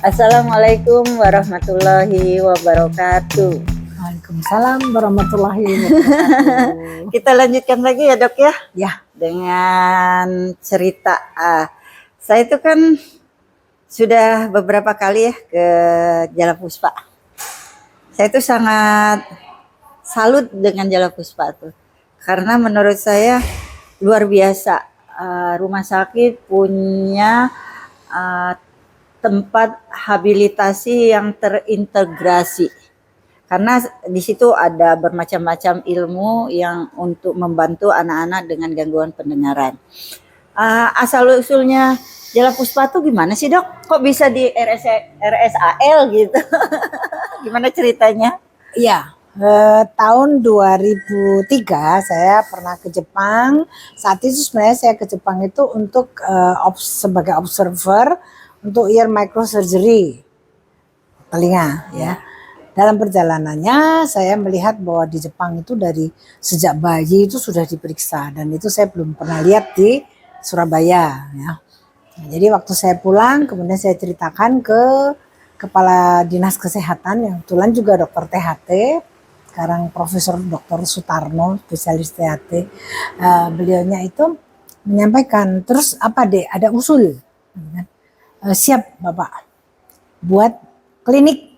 Assalamualaikum warahmatullahi wabarakatuh. Waalaikumsalam warahmatullahi wabarakatuh. Kita lanjutkan lagi ya dok ya, Ya, dengan cerita. Saya itu kan sudah beberapa kali ya ke Jalapuspa. Saya itu sangat salut dengan Jalapuspa tuh, karena menurut saya luar biasa. Rumah sakit punya tempat habilitasi yang terintegrasi, karena di situ ada bermacam-macam ilmu yang untuk membantu anak-anak dengan gangguan pendengaran. Asal usulnya Jalapuspa tuh gimana sih dok? Kok bisa di RSAL gitu? Gimana ceritanya? iya. Tahun 2003 saya pernah ke Jepang. Saat itu sebenarnya saya ke Jepang itu untuk sebagai observer untuk ear microsurgery telinga ya. Dalam perjalanannya saya melihat bahwa di Jepang itu dari sejak bayi itu sudah diperiksa, dan itu saya belum pernah lihat di Surabaya ya. Nah, jadi waktu saya pulang kemudian saya ceritakan ke Kepala Dinas Kesehatan yang kebetulan juga dokter THT, sekarang Profesor Dr. Sutarno, spesialis THT. Beliaunya itu menyampaikan, terus apa dek, ada usul? Siap Bapak, buat klinik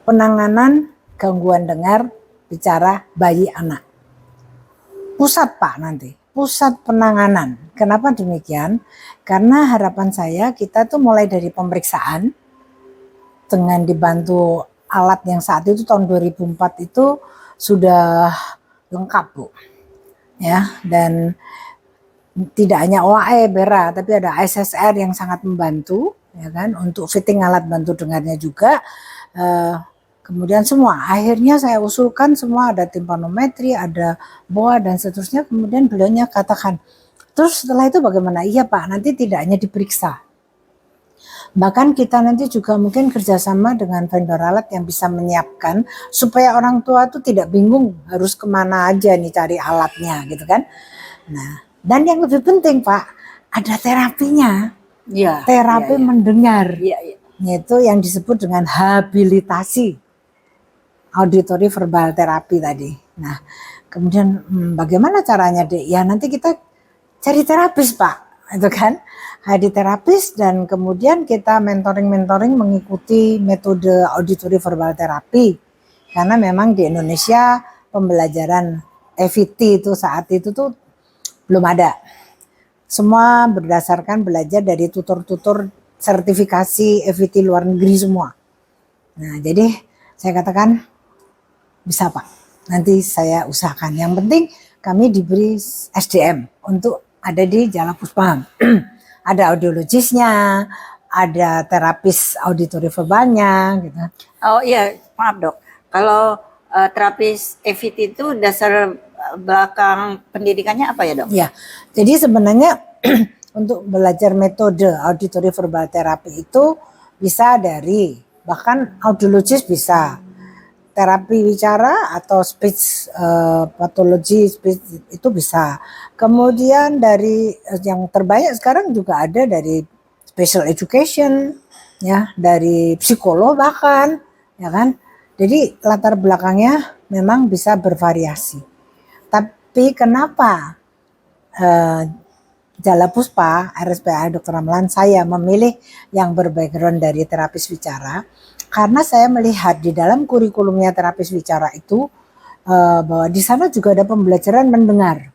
penanganan gangguan dengar bicara bayi anak. Pusat Pak nanti, pusat penanganan. Kenapa demikian? Karena harapan saya kita tuh mulai dari pemeriksaan dengan dibantu alat yang saat itu tahun 2004 itu sudah lengkap Bu. Ya, dan tidak hanya OAE BERA, tapi ada SSR yang sangat membantu ya kan, untuk fitting alat bantu dengarnya juga. Kemudian semua akhirnya saya usulkan semua, ada timpanometri, ada BOA dan seterusnya. Kemudian beliaunya katakan, terus setelah itu bagaimana? Iya Pak, nanti tidak hanya diperiksa, bahkan kita nanti juga mungkin kerjasama dengan vendor alat yang bisa menyiapkan supaya orang tua tuh tidak bingung harus kemana aja nih cari alatnya gitu kan. Nah, dan yang lebih penting Pak, ada terapinya. Ya, Terapi mendengar. Iya. Yaitu yang disebut dengan habilitasi auditory verbal terapi tadi. Nah, kemudian bagaimana caranya dek? Ya nanti kita cari terapis Pak, itu kan. Hadir terapis dan kemudian kita mentoring mengikuti metode auditory verbal terapi. Karena memang di Indonesia pembelajaran EVT itu saat itu tuh belum ada. Semua berdasarkan belajar dari tutor-tutor sertifikasi EVT luar negeri semua. Nah, jadi saya katakan bisa Pak, nanti saya usahakan. Yang penting kami diberi SDM untuk ada di Jalapuspa. Ada audiologisnya, ada terapis auditori verbalnya gitu. Oh iya, maaf dok. Kalau terapis EVT itu dasar belakang pendidikannya apa ya dok? Ya, jadi sebenarnya untuk belajar metode auditory verbal terapi itu bisa dari, bahkan audiologis bisa, terapi bicara atau speech pathology speech itu bisa. Kemudian dari yang terbanyak sekarang juga ada dari special education ya, dari psikolog bahkan ya kan. Jadi latar belakangnya memang bisa bervariasi. Tapi kenapa Jalapuspa, RSPA Dr. Ramlan, saya memilih yang berbackground dari terapis bicara? Karena saya melihat di dalam kurikulumnya terapis bicara itu bahwa di sana juga ada pembelajaran mendengar.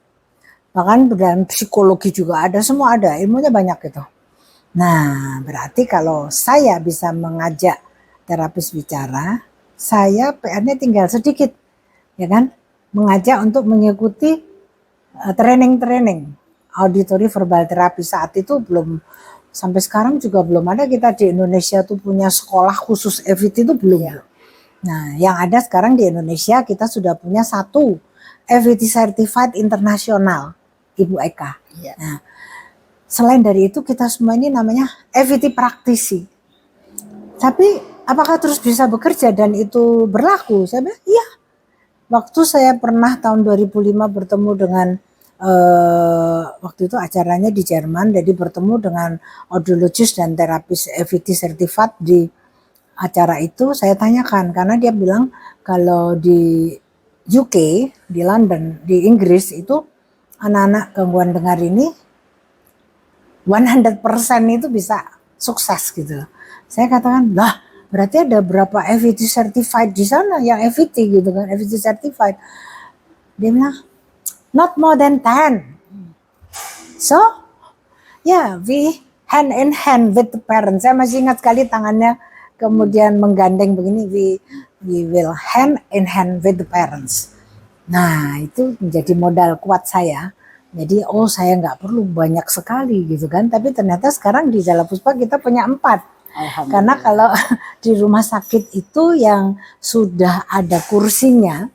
Bahkan dalam psikologi juga ada, semua ada, ilmunya banyak gitu. Nah, berarti kalau saya bisa mengajak terapis bicara, saya PR-nya tinggal sedikit, ya kan? Mengajak untuk mengikuti training auditory verbal terapi. Saat itu belum, sampai sekarang juga belum ada kita di Indonesia tuh punya sekolah khusus EVT itu belum. Ya. Nah, yang ada sekarang di Indonesia kita sudah punya satu EVT Certified Internasional, Ibu Eka. Ya. Nah, selain dari itu kita semua ini namanya EVT praktisi. Tapi apakah terus bisa bekerja dan itu berlaku? Saya bilang, iya. Waktu saya pernah tahun 2005 bertemu dengan waktu itu acaranya di Jerman, jadi bertemu dengan audiologis dan terapis EVT certified di acara itu. Saya tanyakan karena dia bilang kalau di UK, di London, di Inggris itu anak-anak gangguan dengar ini 100% itu bisa sukses gitu. Saya katakan, lah berarti ada berapa EVT certified di sana yang EVT gitu kan, EVT certified. Dia bilang, not more than 10. So, yeah, we hand in hand with the parents. Saya masih ingat sekali tangannya kemudian menggandeng begini, we will hand in hand with the parents. Nah, itu menjadi modal kuat saya. Jadi, saya nggak perlu banyak sekali gitu kan. Tapi ternyata sekarang di Jalapuspa kita punya 4. Karena kalau di rumah sakit itu yang sudah ada kursinya,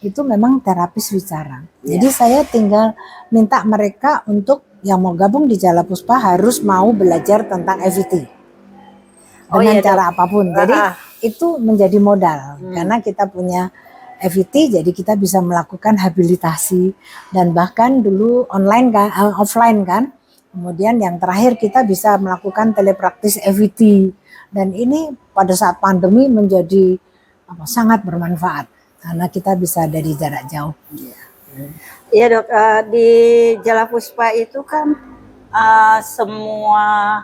itu memang terapis bicara. Jadi saya tinggal minta mereka untuk yang mau gabung di Jalapuspa harus mau belajar tentang EVT. Dengan cara apapun. Jadi itu menjadi modal. Karena kita punya EVT, jadi kita bisa melakukan habilitasi. Dan bahkan dulu online kan, offline kan. Kemudian yang terakhir kita bisa melakukan telepraktis EVT. Dan ini pada saat pandemi menjadi sangat bermanfaat. Karena kita bisa dari jarak jauh. Iya dok, di Jalapuspa itu kan semua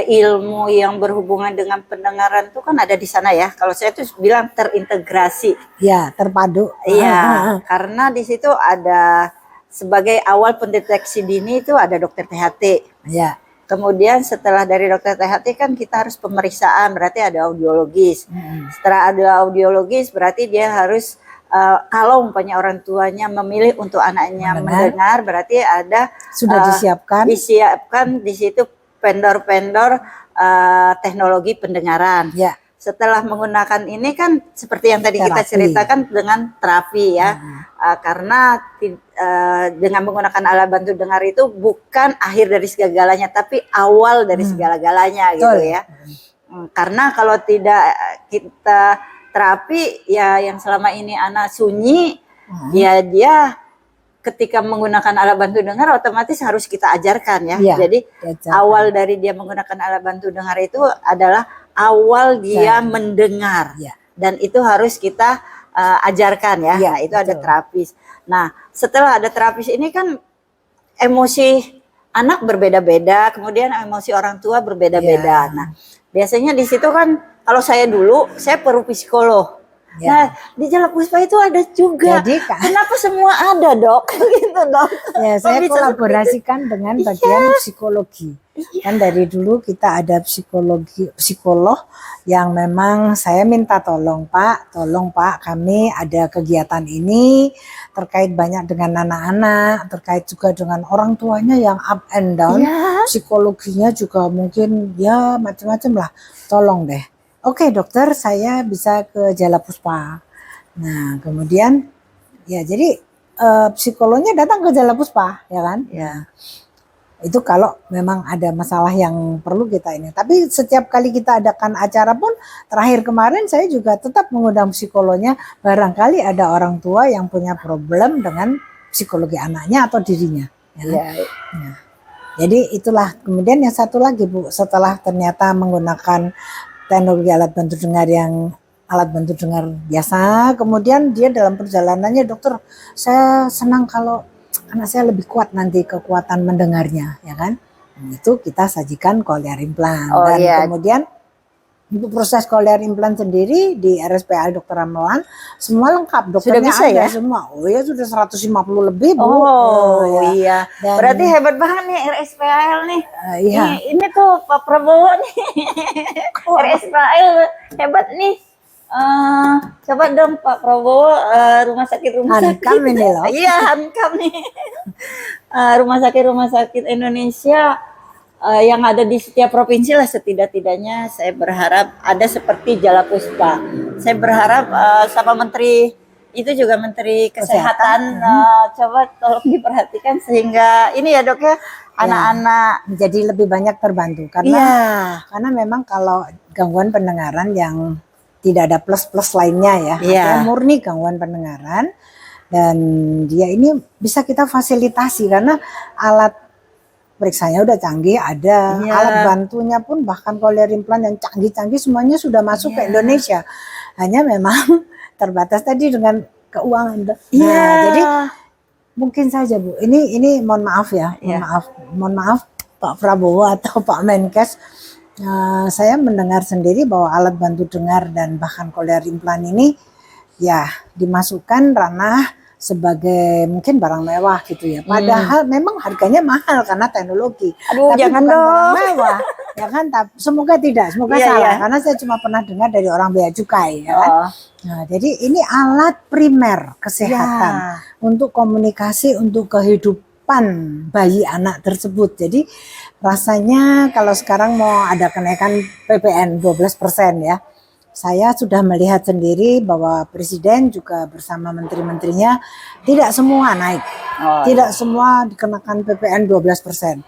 ilmu yang berhubungan dengan pendengaran itu kan ada di sana ya. Kalau saya tuh bilang terintegrasi. Ya, terpadu. Iya, karena di situ ada sebagai awal pendeteksi dini itu ada dokter THT. Ya. Kemudian setelah dari dokter THT kan kita harus pemeriksaan, berarti ada audiologis. Setelah ada audiologis berarti dia harus kalau umpamanya orang tuanya memilih untuk anaknya mendengar, berarti ada sudah disiapkan di situ vendor-vendor teknologi pendengaran. Ya. Setelah menggunakan ini kan seperti yang tadi kita ceritakan dengan terapi ya. Karena dengan menggunakan alat bantu dengar itu bukan akhir dari segala-galanya, tapi awal dari segala-galanya gitu ya. Karena kalau tidak kita terapi ya yang selama ini anak sunyi, ya dia ketika menggunakan alat bantu dengar otomatis harus kita ajarkan ya. Jadi awal dari dia menggunakan alat bantu dengar itu adalah awal dia mendengar. Dan itu harus kita ajarkan ya. Nah, itu ada terapis. Nah, setelah ada terapis ini kan emosi anak berbeda-beda, kemudian emosi orang tua berbeda-beda. Nah, biasanya di situ kan kalau saya dulu saya perlu psikolog. Nah, di Jalapuspa itu ada juga. Jadi, kenapa semua ada, Dok? Gitu, Dok. Ya, saya kolaborasikan dengan bagian psikologi. Kan dari dulu kita ada psikolog yang memang saya minta tolong Pak, kami ada kegiatan ini terkait banyak dengan anak-anak, terkait juga dengan orang tuanya yang up and down. Psikologinya juga mungkin ya macam-macam lah. Tolong deh. Oke dokter, saya bisa ke Jalapuspa. Nah kemudian ya jadi psikolognya datang ke Jalapuspa ya kan. Ya itu kalau memang ada masalah yang perlu kita ini. Tapi setiap kali kita adakan acara pun, terakhir kemarin saya juga tetap mengundang psikolognya. Barangkali ada orang tua yang punya problem dengan psikologi anaknya atau dirinya. Ya. Jadi itulah. Kemudian yang satu lagi Bu, setelah ternyata menggunakan teknologi alat bantu dengar yang alat bantu dengar biasa, kemudian dia dalam perjalanannya, dokter saya senang kalau anak saya lebih kuat nanti kekuatan mendengarnya, ya kan? Itu kita sajikan cochlear implant. Dan kemudian untuk proses cochlear implant sendiri di RSPA Dr. Ramelan semua lengkap, dokternya sudah bisa ada ya? Semua. Oh ya sudah 150 lebih Bu. Iya. Dan, berarti hebat banget nih RSPAL nih. Iya. Ini tuh Pak Prabowo nih. RSPAL hebat nih. Coba dong Pak Prabowo rumah sakit Hankam ini loh. Iya, Hankam nih. Rumah sakit Indonesia yang ada di setiap provinsi lah setidak-tidaknya saya berharap ada seperti Jalapuspa. Saya berharap sama Menteri itu juga Menteri Kesehatan coba tolong diperhatikan sehingga ini ya Dok ya anak-anak menjadi lebih banyak terbantu karena memang kalau gangguan pendengaran yang tidak ada plus-plus lainnya ya, murni gangguan pendengaran Dan dia ini bisa kita fasilitasi karena alat periksanya udah canggih, ada Iya. alat bantunya pun, bahkan cochlear implant yang canggih-canggih semuanya sudah masuk ke Iya. Indonesia. Hanya memang terbatas tadi dengan keuangan. Nah, Iya. jadi mungkin saja Bu, ini mohon maaf ya, Iya. mohon maaf Pak Prabowo atau Pak Menkes. Saya mendengar sendiri bahwa alat bantu dengar dan bahkan cochlear implant ini ya dimasukkan ranah sebagai mungkin barang mewah gitu ya. Padahal memang harganya mahal karena teknologi. Aduh, Tapi jangan bukan barang dong. mewah, ya kan? Semoga tidak, semoga Iya, salah. iya. Karena saya cuma pernah dengar dari orang bea cukai, ya kan? Oh. Nah, jadi ini alat primer kesehatan Ya. untuk komunikasi, untuk kehidupan bayi anak tersebut. Jadi rasanya kalau sekarang mau ada kenaikan PPN 12% ya. Saya sudah melihat sendiri bahwa Presiden juga bersama menteri-menterinya tidak semua naik. Oh, Tidak semua dikenakan PPN 12%.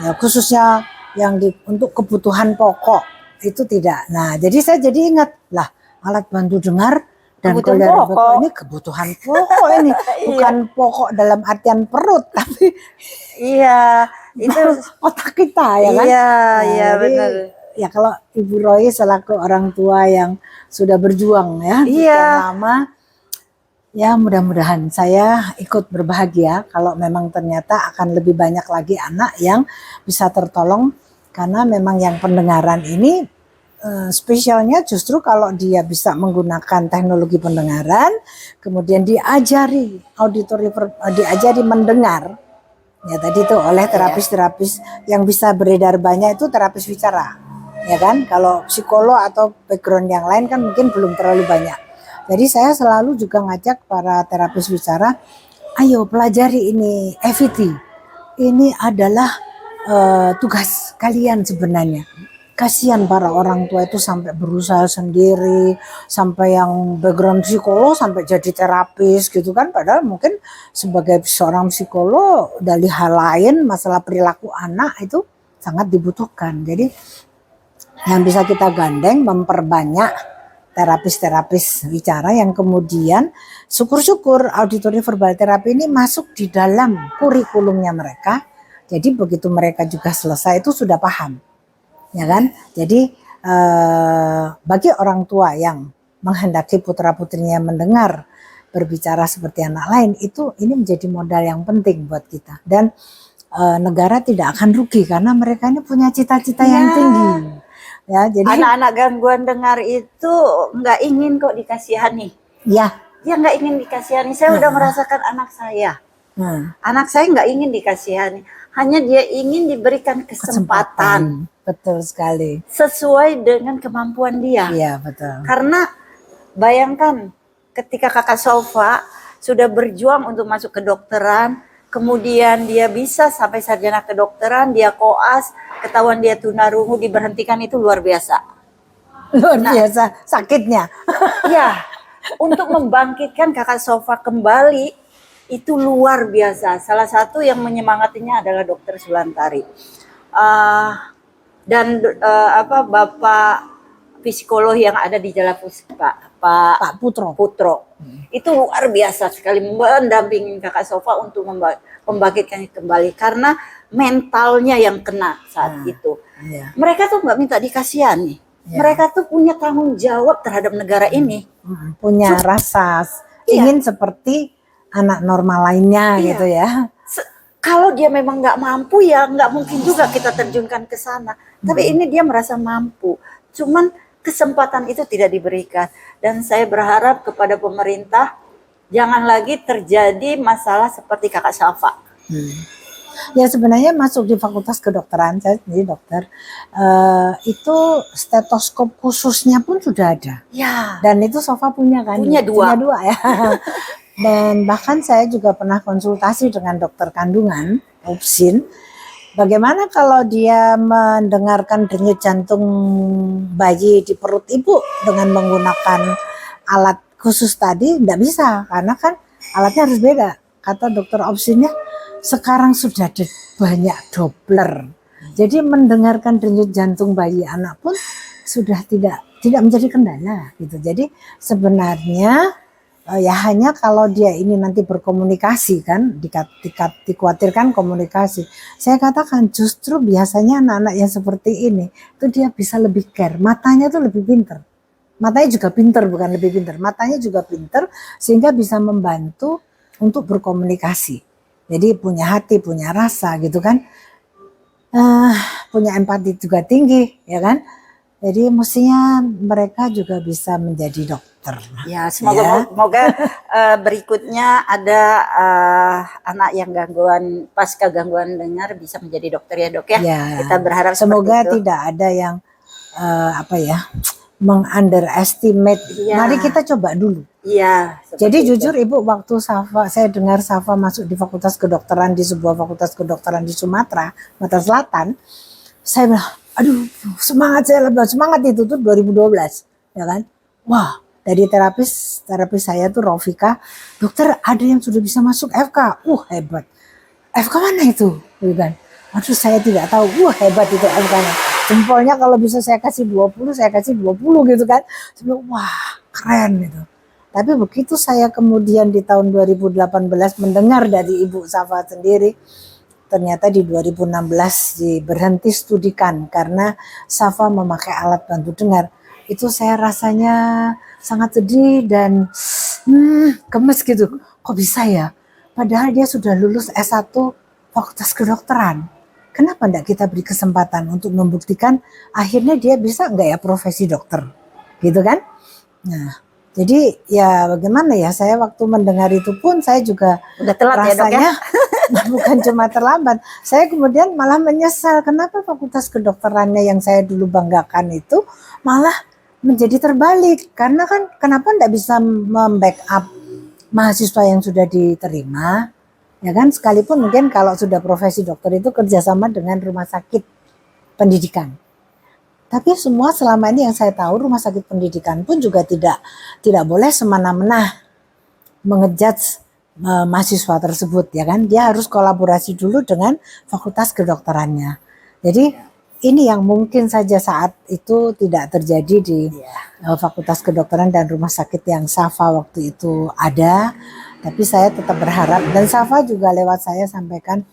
Ya, khususnya yang untuk kebutuhan pokok itu tidak. Nah, jadi saya jadi ingat lah, alat bantu dengar dan Kebutuhan cochlear pokok. implant ini kebutuhan pokok ini, bukan pokok dalam artian perut, tapi Iya, itu otak kita ya kan. iya, Nah, iya jadi, benar. ya kalau Ibu Roy selaku orang tua yang sudah berjuang ya Iya. sekian lama, ya mudah-mudahan saya ikut berbahagia kalau memang ternyata akan lebih banyak lagi anak yang bisa tertolong, karena memang yang pendengaran ini spesialnya justru kalau dia bisa menggunakan teknologi pendengaran, kemudian diajari diajari mendengar. Ya tadi tuh oleh terapis-terapis yang bisa beredar banyak itu terapis bicara. Ya kan? Kalau psikolog atau background yang lain kan mungkin belum terlalu banyak. Jadi saya selalu juga ngajak para terapis bicara, ayo pelajari ini EVT. Ini adalah tugas kalian sebenarnya. Kasihan para orang tua itu sampai berusaha sendiri, sampai yang background psikolog sampai jadi terapis gitu kan, padahal mungkin sebagai seorang psikolog dari hal lain masalah perilaku anak itu sangat dibutuhkan. Jadi yang bisa kita gandeng memperbanyak terapis-terapis bicara yang kemudian syukur-syukur auditory verbal therapy ini masuk di dalam kurikulumnya mereka. Jadi begitu mereka juga selesai itu sudah paham. Ya kan? Jadi bagi orang tua yang menghendaki putra-putrinya mendengar berbicara seperti anak lain, itu ini menjadi modal yang penting buat kita. Dan negara tidak akan rugi karena mereka ini punya cita-cita yang tinggi. Ya, jadi anak-anak gangguan dengar itu nggak ingin kok dikasihani. Ya. Dia nggak ingin dikasihani. Saya udah merasakan anak saya. Anak saya nggak ingin dikasihani. Hanya dia ingin diberikan kesempatan. Betul sekali. Sesuai dengan kemampuan dia. Iya, betul. Karena bayangkan ketika kakak Sofa sudah berjuang untuk masuk kedokteran, kemudian dia bisa sampai sarjana kedokteran, dia koas, ketahuan dia tunarungu, diberhentikan, itu luar biasa. Luar biasa sakitnya. Ya, untuk membangkitkan kakak Sofa kembali itu luar biasa. Salah satu yang menyemangatinya adalah Dokter Sulantari. Dan Bapak psikolog yang ada di Jalapus, Pak Putro. Itu luar biasa sekali mendampingi kakak Sofa untuk membangkitkannya kembali karena mentalnya yang kena saat itu. Iya. Mereka tuh nggak minta dikasihani. Iya. Mereka tuh punya tanggung jawab terhadap negara ini. Punya rasa ingin seperti anak normal lainnya gitu ya. Kalau dia memang nggak mampu ya nggak mungkin juga kita terjunkan ke sana. Tapi ini dia merasa mampu. Cuman kesempatan itu tidak diberikan. Dan saya berharap kepada pemerintah jangan lagi terjadi masalah seperti kakak Syafa. Ya sebenarnya masuk di fakultas kedokteran, saya sendiri dokter, itu stetoskop khususnya pun sudah ada. Ya. Dan itu Sofa punya kan? Punya dua ya. Dan bahkan saya juga pernah konsultasi dengan dokter kandungan, Opsin. Bagaimana kalau dia mendengarkan denyut jantung bayi di perut ibu dengan menggunakan alat khusus tadi? Tidak bisa, karena kan alatnya harus beda. Kata dokter Opsinnya, sekarang sudah ada banyak Doppler. Jadi mendengarkan denyut jantung bayi anak pun sudah tidak menjadi kendala gitu. Jadi sebenarnya Ya hanya kalau dia ini nanti berkomunikasi kan, dikhawatirkan komunikasi. Saya katakan justru biasanya anak-anak yang seperti ini itu dia bisa lebih care, matanya tuh lebih pinter. Matanya juga pinter, bukan lebih pinter, matanya juga pinter sehingga bisa membantu untuk berkomunikasi. Jadi punya hati, punya rasa gitu kan. Punya empati juga tinggi ya kan. Jadi mestinya mereka juga bisa menjadi dokter. Ya, semoga Ya. berikutnya ada anak yang pasca gangguan dengar bisa menjadi dokter ya dok ya. Ya, Kita berharap semoga seperti itu. tidak ada yang mengunderestimate. Iya. Mari kita coba dulu. Iya. Jadi seperti jujur itu. Ibu, waktu saya dengar Safa masuk di fakultas kedokteran di sebuah fakultas kedokteran di Sumatera Selatan, saya bilang, aduh semangat, saya lebih semangat. Itu tuh 2012 ya kan. Wah, dari terapis saya tuh Rofika, dokter ada yang sudah bisa masuk FK. Hebat. FK mana itu? Gitu kan. Aduh saya tidak tahu. Hebat itu FK-nya. Jempolnya kalau bisa saya kasih 20, saya kasih 20 gitu kan. Saya bilang, wah keren gitu. Tapi begitu saya kemudian di tahun 2018 mendengar dari Ibu Safa sendiri, ternyata di 2016 berhenti studikan karena Safa memakai alat bantu dengar. Itu saya rasanya sangat sedih dan gemes gitu. Kok bisa ya? Padahal dia sudah lulus S1 Fakultas Kedokteran. Kenapa enggak kita beri kesempatan untuk membuktikan akhirnya dia bisa enggak ya profesi dokter? Gitu kan? Nah, jadi ya bagaimana ya, saya waktu mendengar itu pun saya juga Udah telat ya dok ya. rasanya bukan cuma terlambat. Saya kemudian malah menyesal kenapa fakultas kedokterannya yang saya dulu banggakan itu malah menjadi terbalik. Karena kan kenapa enggak bisa membackup mahasiswa yang sudah diterima, ya kan, sekalipun mungkin kalau sudah profesi dokter itu kerjasama dengan rumah sakit pendidikan. Tapi semua selama ini yang saya tahu rumah sakit pendidikan pun juga tidak boleh semena-mena mengejudge mahasiswa tersebut ya kan. Dia harus kolaborasi dulu dengan fakultas kedokterannya. Jadi ini yang mungkin saja saat itu tidak terjadi di fakultas kedokteran dan rumah sakit yang Safa waktu itu ada. Tapi saya tetap berharap, dan Safa juga lewat saya sampaikan,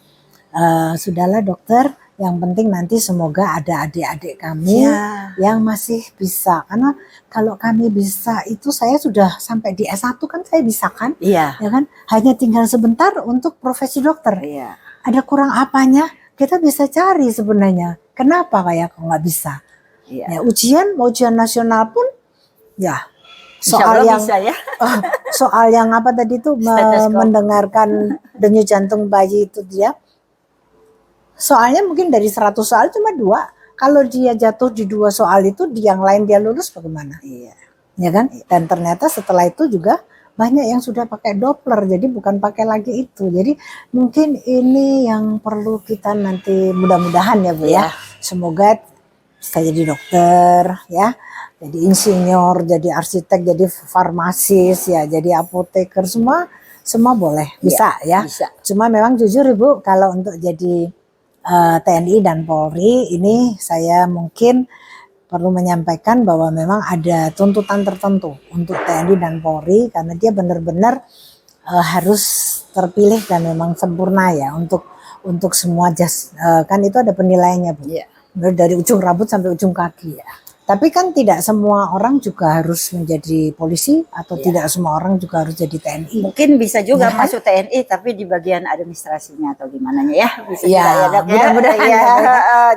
sudahlah dokter, yang penting nanti semoga ada adik-adik kami yang masih bisa. Karena kalau kami bisa itu saya sudah sampai di S1 kan saya bisa kan? Iya. Ya kan? Hanya tinggal sebentar untuk profesi dokter. Iya. Ada kurang apanya? Kita bisa cari sebenarnya. Kenapa kayak kok nggak bisa? Iya. Ya, ujian nasional pun ya soal yang bisa ya. soal yang apa tadi itu mendengarkan denyut jantung bayi itu dia. Soalnya mungkin dari 100 soal cuma 2. Kalau dia jatuh di 2 soal itu, di yang lain dia lulus bagaimana? Iya. Ya kan? Dan ternyata setelah itu juga banyak yang sudah pakai Doppler, jadi bukan pakai lagi itu. Jadi mungkin ini yang perlu kita nanti, mudah-mudahan ya Bu ya. Semoga bisa jadi dokter ya, jadi insinyur, jadi arsitek, jadi farmasis ya, jadi apoteker, semua boleh, bisa ya. Bisa. Cuma memang jujur Ibu, kalau untuk jadi TNI dan Polri ini saya mungkin perlu menyampaikan bahwa memang ada tuntutan tertentu untuk TNI dan Polri karena dia benar-benar harus terpilih dan memang sempurna ya untuk semua kan itu ada penilaiannya Bu. Dari ujung rambut sampai ujung kaki ya. Tapi kan tidak semua orang juga harus menjadi polisi atau tidak semua orang juga harus jadi TNI. Mungkin bisa juga masuk TNI tapi di bagian administrasinya atau gimana ya. Bisa ya, mudah-mudahan. Ya.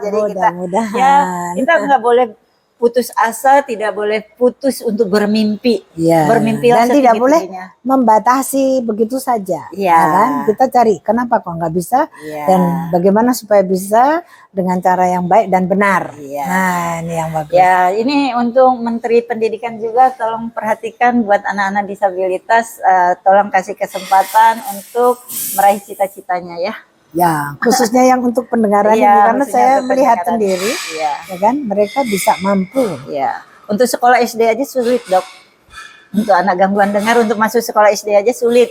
Jadi mudah-mudahan. Kita nggak boleh putus asa, tidak boleh putus untuk bermimpi. Bermimpilah dan tidak boleh membatasi begitu saja. Ya kan? Kita cari kenapa kok nggak bisa dan bagaimana supaya bisa dengan cara yang baik dan benar. Nah, ini yang bagus. Ya, ini untuk Menteri Pendidikan juga tolong perhatikan buat anak-anak disabilitas, tolong kasih kesempatan untuk meraih cita-citanya ya. Ya, khususnya yang untuk pendengaran ini karena saya melihat sendiri, ya kan, mereka bisa mampu. Ya, untuk sekolah SD aja sulit dok. Untuk anak gangguan dengar untuk masuk sekolah SD aja sulit.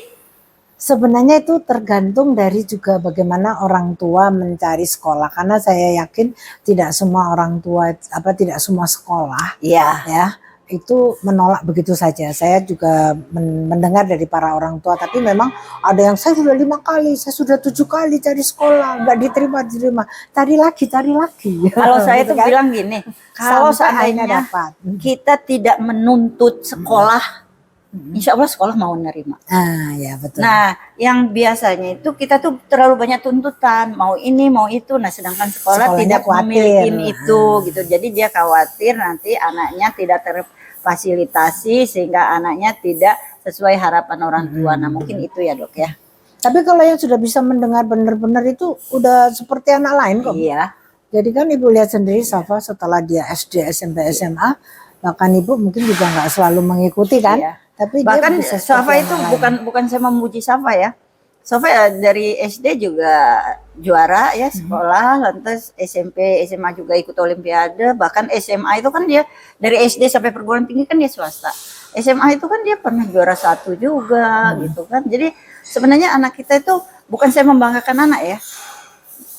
Sebenarnya itu tergantung dari juga bagaimana orang tua mencari sekolah. Karena saya yakin tidak semua orang tua, tidak semua sekolah, ya itu menolak begitu saja. Saya juga mendengar dari para orang tua, tapi memang ada yang saya sudah 5 kali, saya sudah 7 kali cari sekolah, nggak diterima, cari lagi. Kalau saya Gitu tuh kan? bilang gini, kalau Sampai akhirnya seandainya dapat. kita tidak menuntut sekolah, insya Allah sekolah mau nerima. Ah, ya betul. Nah, yang biasanya itu kita tuh terlalu banyak tuntutan, mau ini, mau itu. Nah, sedangkan sekolah Sekolahnya tidak khawatir. memiliki itu, gitu. Jadi dia khawatir nanti anaknya tidak terfasilitasi sehingga anaknya tidak sesuai harapan orang tua. Nah, mungkin itu ya, Dok ya. Tapi kalau yang sudah bisa mendengar benar-benar itu udah seperti anak lain kok. Iya. Jadi kan Ibu lihat sendiri Safa setelah dia SD, SMP, SMA, bahkan Ibu mungkin juga nggak selalu mengikuti kan. Iya. Tapi bahkan dia bisa Safa itu bukan saya memuji Safa ya. Safa ya dari SD juga juara ya sekolah, lantas SMP, SMA juga ikut olimpiade, bahkan SMA itu kan dia dari SD sampai perguruan tinggi kan dia swasta. SMA itu kan dia pernah juara 1 juga gitu kan. Jadi sebenarnya anak kita itu bukan saya membanggakan anak ya.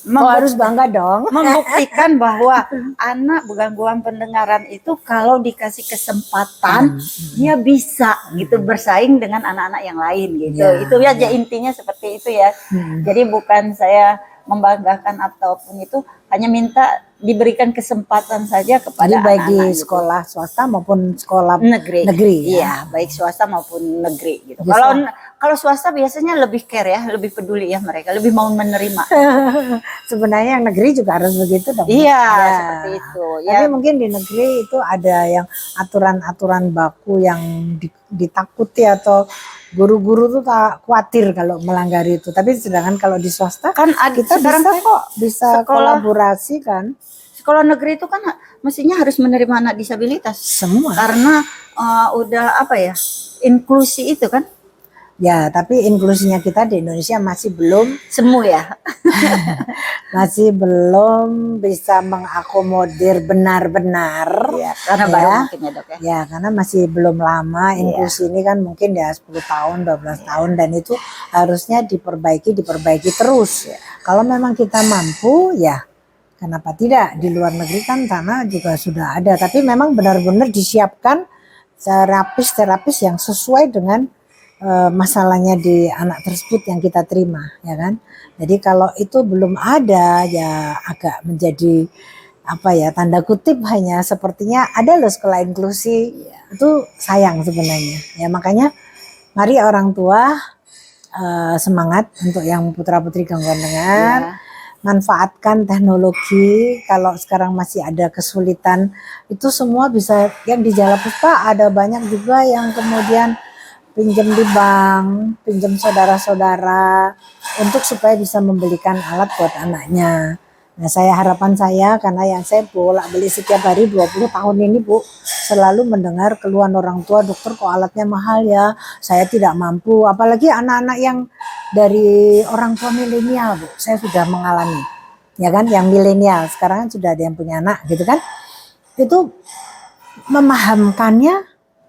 harus bangga dong. Membuktikan bahwa anak gangguan pendengaran itu kalau dikasih kesempatan dia bisa gitu bersaing dengan anak-anak yang lain gitu. Itu ya aja intinya seperti itu ya. Jadi bukan saya membanggakan ataupun itu, hanya minta diberikan kesempatan saja kepada Jadi baik di anak-anak sekolah gitu. swasta maupun sekolah negeri ya. Iya, baik swasta maupun negeri gitu. Kalau swasta biasanya lebih care ya, lebih peduli ya, mereka lebih mau menerima. Sebenarnya yang negeri juga harus begitu dong. Iya, seperti itu. Tapi mungkin di negeri itu ada yang aturan-aturan baku yang ditakuti atau guru-guru tuh tak khawatir kalau melanggar itu. Tapi sedangkan kalau di swasta kan kita bisa kolaborasi kan. Sekolah negeri itu kan mestinya harus menerima anak disabilitas semua. Karena udah apa ya, inklusi itu kan. Ya, tapi inklusinya kita di Indonesia masih belum semu ya. Masih belum bisa mengakomodir benar-benar. Ya, karena baru mungkin ya, Dok ya. Ya, karena masih belum lama inklusi ini kan mungkin ya 10 tahun, 12 tahun dan itu harusnya diperbaiki terus. Kalau memang kita mampu ya kenapa tidak, di luar negeri kan sana juga sudah ada, tapi memang benar-benar disiapkan terapis yang sesuai dengan masalahnya di anak tersebut yang kita terima, ya kan. Jadi kalau itu belum ada ya agak menjadi apa ya, tanda kutip hanya sepertinya ada loh sekolah inklusi, itu sayang sebenarnya. Ya makanya mari orang tua semangat untuk yang putra-putri gangguan dengar. Manfaatkan teknologi. Kalau sekarang masih ada kesulitan itu semua bisa yang di Jala Puspa, ada banyak juga yang kemudian pinjam di bank, pinjam saudara-saudara untuk supaya bisa membelikan alat buat anaknya. Nah, harapan saya karena yang saya bolak-balik setiap hari 20 tahun ini, Bu, selalu mendengar keluhan orang tua, dokter kok alatnya mahal ya, saya tidak mampu. Apalagi anak-anak yang dari orang tua milenial, Bu, saya sudah mengalami. Ya kan, yang milenial sekarang kan sudah ada yang punya anak gitu kan. Itu memahamkannya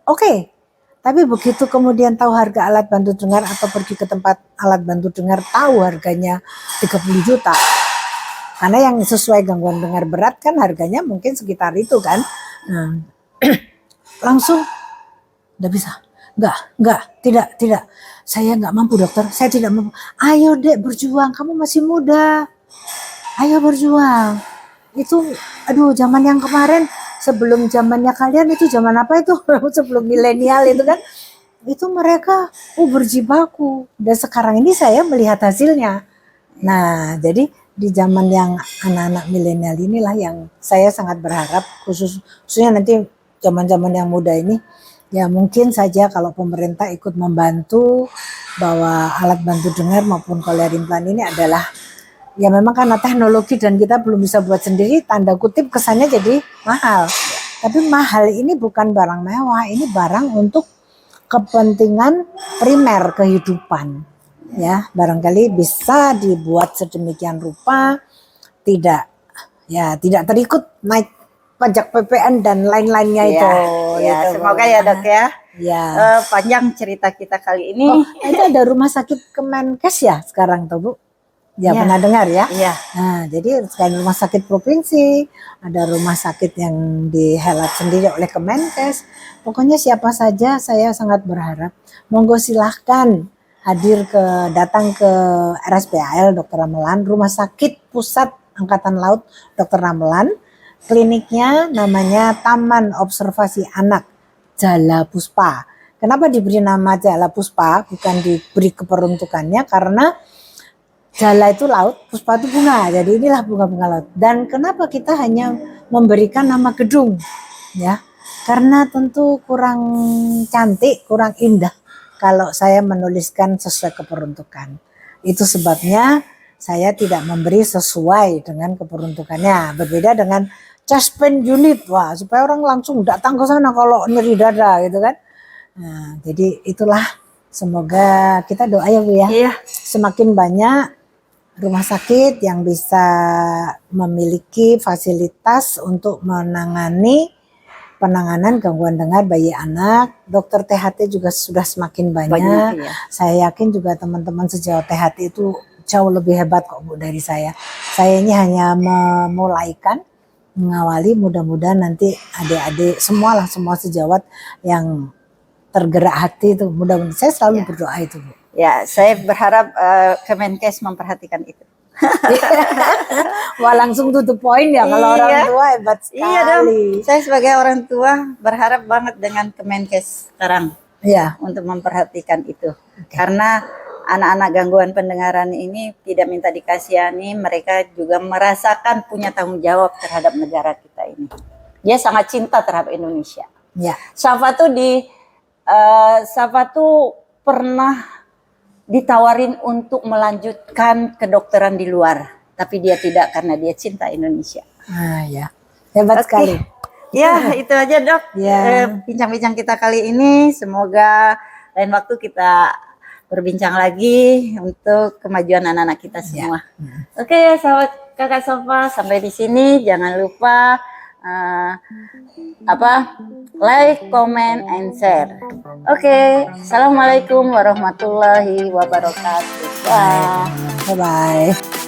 oke. Tapi begitu kemudian tahu harga alat bantu dengar atau pergi ke tempat alat bantu dengar tahu harganya 30 juta. Karena yang sesuai gangguan dengar berat kan harganya mungkin sekitar itu kan. Nah, langsung enggak bisa. Enggak, tidak. Saya enggak mampu dokter, saya tidak mampu. Ayo Dek berjuang, kamu masih muda. Ayo berjuang. Itu aduh zaman yang kemarin sebelum zamannya kalian itu zaman apa itu? Sebelum milenial itu kan. Itu mereka berjibaku. Dan sekarang ini saya melihat hasilnya. Nah, jadi di zaman yang anak-anak milenial inilah yang saya sangat berharap khususnya nanti zaman-zaman yang muda ini ya mungkin saja kalau pemerintah ikut membantu bahwa alat bantu dengar maupun cochlear implant ini adalah ya memang karena teknologi dan kita belum bisa buat sendiri, tanda kutip kesannya jadi mahal. Tapi mahal ini bukan barang mewah, ini barang untuk kepentingan primer kehidupan. Ya, barangkali bisa dibuat sedemikian rupa tidak terikut naik pajak PPN dan lain-lainnya itu. Ya, gitu, semoga ya Dok ya. Ya. Panjang cerita kita kali ini. Itu ada rumah sakit Kemenkes ya sekarang tuh Bu? Ya, Iya. pernah dengar ya? Iya. Nah, jadi selain rumah sakit provinsi, ada rumah sakit yang dihelat sendiri oleh Kemenkes. Pokoknya siapa saja saya sangat berharap, monggo silahkan datang ke RSPAL Dr. Ramelan, Rumah Sakit Pusat Angkatan Laut Dr. Ramelan. Kliniknya namanya Taman Observasi Anak Jala Puspa. Kenapa diberi nama Jala Puspa, bukan diberi keperuntukannya, karena Jala itu laut, puspa itu bunga. Jadi inilah bunga-bunga laut. Dan kenapa kita hanya memberikan nama gedung? Ya, karena tentu kurang cantik, kurang indah kalau saya menuliskan sesuai keperuntukan. Itu sebabnya saya tidak memberi sesuai dengan keperuntukannya. Berbeda dengan chest pain unit. Wah, supaya orang langsung datang ke sana kalau nyeri dada gitu kan. Nah, jadi itulah, semoga kita doa ya Bu ya. Iya. Semakin banyak rumah sakit yang bisa memiliki fasilitas untuk menangani penanganan gangguan dengar bayi anak. Dokter THT juga sudah semakin banyak. ya. Saya yakin juga teman-teman sejawat THT itu jauh lebih hebat kok Bu dari saya. Saya ini hanya memulaikan, mengawali, mudah-mudahan nanti adik-adik semua sejawat yang tergerak hati itu, mudah-mudahan saya selalu berdoa itu Bu. Ya, saya berharap Kemenkes memperhatikan itu. Wah, langsung tutup poin ya kalau Iya. orang tua, hebat sekali. Iya dong. Saya sebagai orang tua berharap banget dengan Kemenkes sekarang Iya. untuk memperhatikan itu. Karena anak-anak gangguan pendengaran ini tidak minta dikasihani, mereka juga merasakan punya tanggung jawab terhadap negara kita ini. Dia sangat cinta terhadap Indonesia. Ya. Safa tuh pernah ditawarin untuk melanjutkan kedokteran di luar, tapi dia tidak karena dia cinta Indonesia. Ah ya, hebat sekali. Ya, itu aja Dok. Ya. Bincang-bincang kita kali ini. Semoga lain waktu kita berbincang lagi untuk kemajuan anak-anak kita semua. Oke, sahabat Kakak Safa, sampai di sini. Jangan lupa like, comment, and share. Oke, assalamualaikum warahmatullahi wabarakatuh. Bye bye.